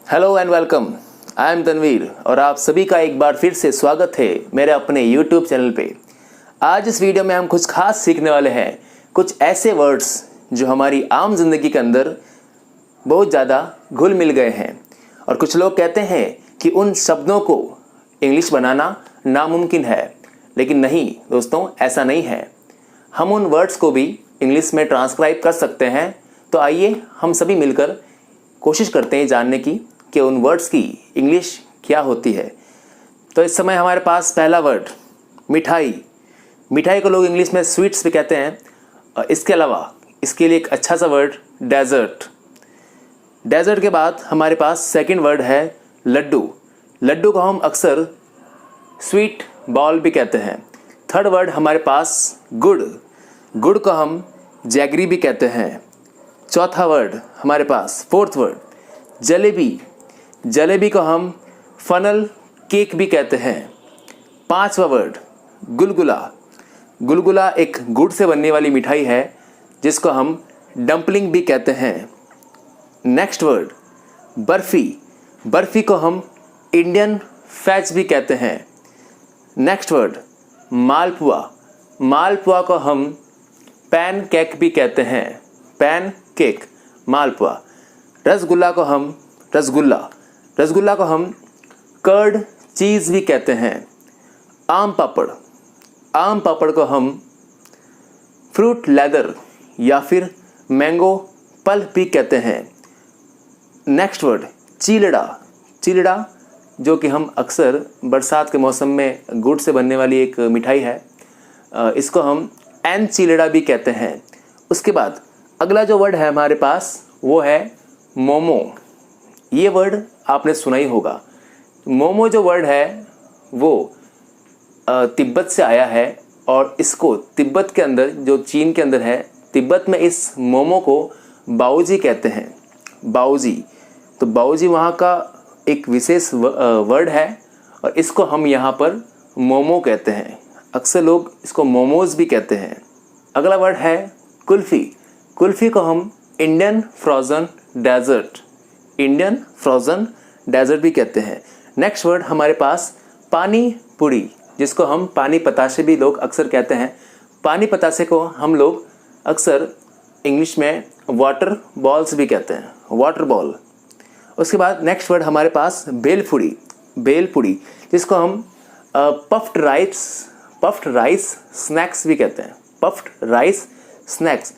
Hello and welcome. I am Tanveer और आप सभी का एक बार फिर से स्वागत है मेरे अपने YouTube चैनल पे। आज इस वीडियो में हम कुछ खास सीखने वाले हैं, कुछ ऐसे वर्ड्स जो हमारी आम जिंदगी के अंदर बहुत ज़्यादा घुल मिल गए हैं और कुछ लोग कहते हैं कि उन शब्दों को इंग्लिश बनाना नामुमकिन है, लेकिन नहीं दोस्तों, ऐसा नहीं है। हम उन वर्ड्स को भी इंग्लिश में ट्रांसक्राइब कर सकते हैं। तो आइए हम सभी मिलकर कोशिश करते हैं जानने की कि उन वर्ड्स की इंग्लिश क्या होती है। तो इस समय हमारे पास पहला वर्ड मिठाई। मिठाई को लोग इंग्लिश में स्वीट्स भी कहते हैं। और इसके अलावा इसके लिए एक अच्छा सा वर्ड डेजर्ट। डेजर्ट के बाद हमारे पास सेकंड वर्ड है लड्डू। लड्डू को हम अक्सर स्वीट बॉल भी कहते हैं। थर्ड वर्ड हमारे पास गुड़। गुड़ को हम जैगरी भी कहते हैं। चौथा वर्ड हमारे पास फोर्थ वर्ड जलेबी। जलेबी को हम फनल केक भी कहते हैं। पांचवा वर्ड गुलगुला। गुलगुला एक गुड़ से बनने वाली मिठाई है जिसको हम डम्पलिंग भी कहते हैं। Next word barfi. बर्फ़ी को हम इंडियन फैज भी कहते हैं। नेक्स्ट वर्ड मालपुआ। मालपुआ को हम पैन केक भी कहते हैं। पैन केक, मालपुआ। रसगुल्ला को हम रसगुल्ला को हम कर्ड चीज़ भी कहते हैं। आम पापड़। आम पापड़ को हम फ्रूट लेदर या फिर मैंगो पल्प भी कहते हैं। Next word चीलड़ा। चीलड़ा जो कि हम अक्सर बरसात के मौसम में गुड़ से बनने वाली एक मिठाई है, इसको हम एन चीलड़ा भी कहते हैं। उसके बाद अगला जो वर्ड है हमारे पास वो है मोमो। ये वर्ड आपने सुना ही होगा। मोमो जो वर्ड है वो तिब्बत से आया है और इसको तिब्बत के अंदर, जो चीन के अंदर है, तिब्बत में इस मोमो को बाओजी कहते हैं। बाओजी, तो बाओजी वहाँ का एक विशेष वर्ड है और इसको हम यहाँ पर मोमो कहते हैं। अक्सर लोग इसको मोमोज भी कहते हैं। अगला वर्ड है कुल्फ़ी। कुल्फ़ी को हम इंडियन फ्रोज़न डेजर्ट भी कहते हैं। नेक्स्ट वर्ड हमारे पास पानी पूरी, जिसको हम पानी पताशे भी लोग अक्सर कहते हैं। पानी पताशे को हम लोग अक्सर इंग्लिश में वाटर बॉल्स भी कहते हैं, वाटर बॉल। उसके बाद नेक्स्ट वर्ड हमारे पास भेलपूरी। भेलपूरी जिसको हम पफ्ड राइस स्नैक्स भी कहते हैं। Puffed rice snacks.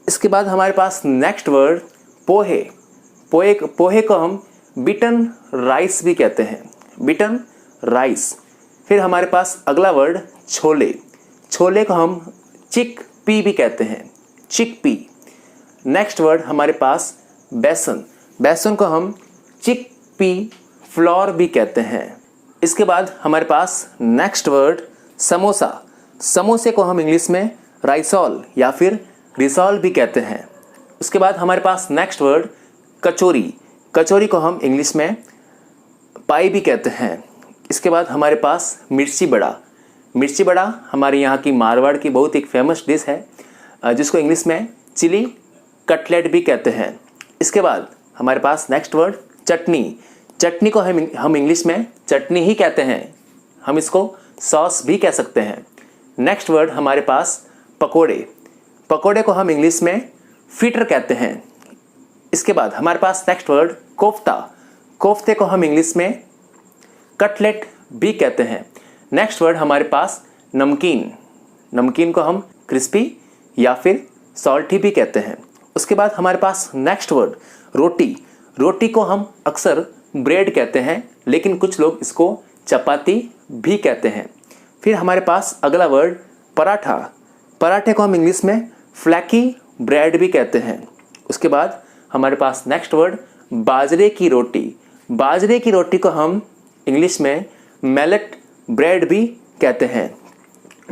इसके बाद हमारे पास नेक्स्ट वर्ड पोहे। पोहे को हम बिटन राइस भी कहते हैं। बिटन राइस। फिर हमारे पास अगला वर्ड छोले। छोले को हम चिक पी भी कहते हैं। चिक पी। नेक्स्ट वर्ड हमारे पास बेसन। बेसन को हम चिक पी फ्लोर भी कहते हैं। इसके बाद हमारे पास नेक्स्ट वर्ड समोसा। समोसे को हम इंग्लिश में राइसोल या फिर रिसॉल भी कहते हैं। उसके बाद हमारे पास नेक्स्ट वर्ड कचौरी। कचौरी को हम इंग्लिश में पाई भी कहते हैं। इसके बाद हमारे पास मिर्ची बड़ा। मिर्ची बड़ा हमारे यहाँ की मारवाड़ की बहुत एक फेमस डिश है जिसको इंग्लिश में चिली कटलेट भी कहते हैं। इसके बाद हमारे पास नेक्स्ट वर्ड चटनी। चटनी को हम इंग्लिश में चटनी ही कहते हैं। हम इसको सॉस भी कह सकते हैं। नेक्स्ट वर्ड हमारे पास पकोड़े। पकोड़े को हम इंग्लिश में फ्रिटर कहते हैं। इसके बाद हमारे पास नेक्स्ट वर्ड कोफ्ता। कोफ्ते को हम इंग्लिश में कटलेट भी कहते हैं। नेक्स्ट वर्ड हमारे पास नमकीन। नमकीन को हम क्रिस्पी या फिर सॉल्टी भी कहते हैं। उसके बाद हमारे पास नेक्स्ट वर्ड रोटी। रोटी को हम अक्सर ब्रेड कहते हैं, लेकिन कुछ लोग इसको चपाती भी कहते हैं। फिर हमारे पास अगला वर्ड पराठा। पराठे को हम इंग्लिश में फ्लैकी ब्रेड भी कहते हैं। उसके बाद हमारे पास नेक्स्ट वर्ड बाजरे की रोटी। बाजरे की रोटी को हम इंग्लिश में मिलेट ब्रेड भी कहते हैं।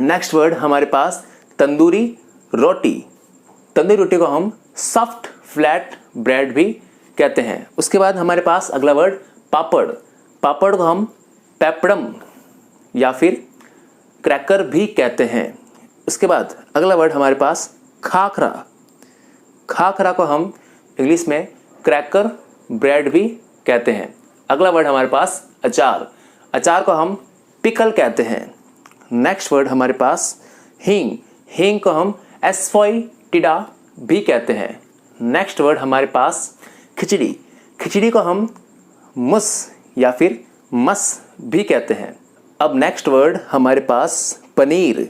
नेक्स्ट वर्ड हमारे पास तंदूरी रोटी। तंदूरी रोटी को हम सॉफ्ट फ्लैट ब्रेड भी कहते हैं। उसके बाद हमारे पास अगला वर्ड पापड़। पापड़ को हम पेपड़म या फिर क्रैकर भी कहते हैं। उसके बाद अगला वर्ड हमारे पास खाखरा। खाखरा को हम इंग्लिश में क्रैकर ब्रेड भी कहते हैं। अगला वर्ड हमारे पास अचार, अचार को हम पिकल कहते हैं। नेक्स्ट वर्ड हमारे पास हींग, हींग को हम एस्फोइटिडा भी कहते हैं। नेक्स्ट वर्ड हमारे पास खिचड़ी, खिचड़ी को हम मुस या फिर मस भी कहते हैं। अब नेक्स्ट वर्ड हमारे पास पनीर,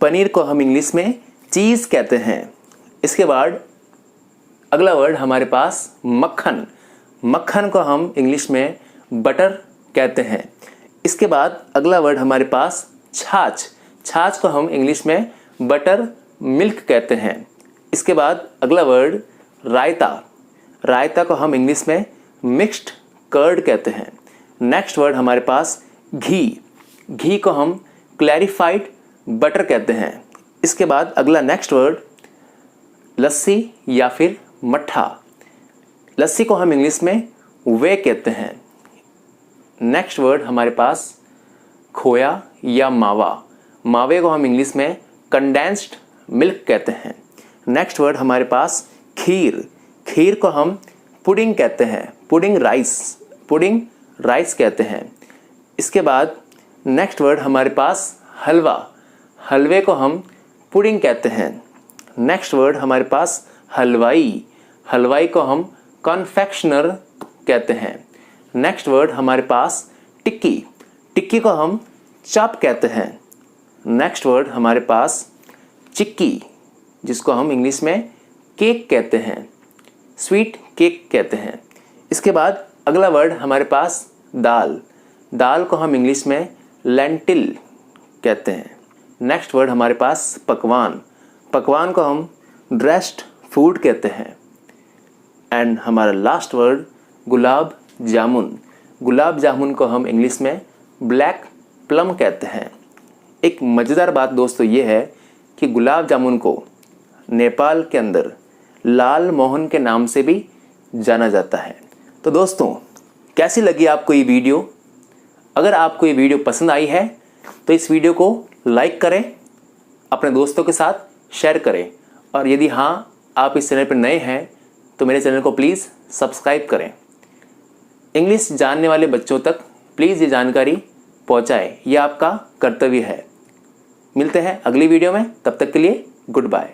पनीर को हम इंग्लिश में चीज़ कहते हैं। इसके बाद अगला वर्ड हमारे पास मक्खन, मक्खन को हम इंग्लिश में बटर कहते हैं। इसके बाद अगला वर्ड हमारे पास छाछ, छाछ को हम इंग्लिश में बटर मिल्क कहते हैं। इसके बाद अगला वर्ड रायता, रायता को हम इंग्लिश में मिक्स्ड कर्ड कहते हैं। नेक्स्ट वर्ड हमारे पास घी, घी को हम क्लैरिफाइड बटर कहते हैं। इसके बाद अगला नेक्स्ट वर्ड लस्सी या फिर मट्ठा, लस्सी को हम इंग्लिश में वे कहते हैं। नेक्स्ट वर्ड हमारे पास खोया या मावा, मावे को हम इंग्लिश में कंडेंस्ड मिल्क कहते हैं। नेक्स्ट वर्ड हमारे पास खीर, खीर को हम पुडिंग कहते हैं, पुडिंग राइस कहते हैं। इसके बाद नेक्स्ट वर्ड हमारे पास हलवा, हलवे को हम पुडिंग कहते हैं। नेक्स्ट वर्ड हमारे पास हलवाई, हलवाई को हम कॉन्फेक्शनर कहते हैं। नेक्स्ट वर्ड हमारे पास टिक्की, टिक्की को हम चॉप कहते हैं। नेक्स्ट वर्ड हमारे पास चिक्की, जिसको हम इंग्लिश में केक कहते हैं, स्वीट केक कहते हैं। इसके बाद अगला वर्ड हमारे पास दाल, दाल को हम इंग्लिश में लेंटिल कहते हैं। नेक्स्ट वर्ड हमारे पास पकवान, पकवान को हम ड्रेस्ड फूड कहते हैं। एंड हमारा लास्ट वर्ड गुलाब जामुन, गुलाब जामुन को हम इंग्लिश में ब्लैक प्लम कहते हैं। एक मज़ेदार बात दोस्तों ये है कि गुलाब जामुन को नेपाल के अंदर लाल मोहन के नाम से भी जाना जाता है। तो दोस्तों कैसी लगी आपको ये वीडियो? अगर आपको ये वीडियो पसंद आई है तो इस वीडियो को लाइक करें, अपने दोस्तों के साथ शेयर करें, और यदि हाँ आप इस चैनल पर नए हैं तो मेरे चैनल को प्लीज़ सब्सक्राइब करें। इंग्लिश जानने वाले बच्चों तक प्लीज़ ये जानकारी पहुँचाएं, यह आपका कर्तव्य है। मिलते हैं अगली वीडियो में, तब तक के लिए गुड बाय।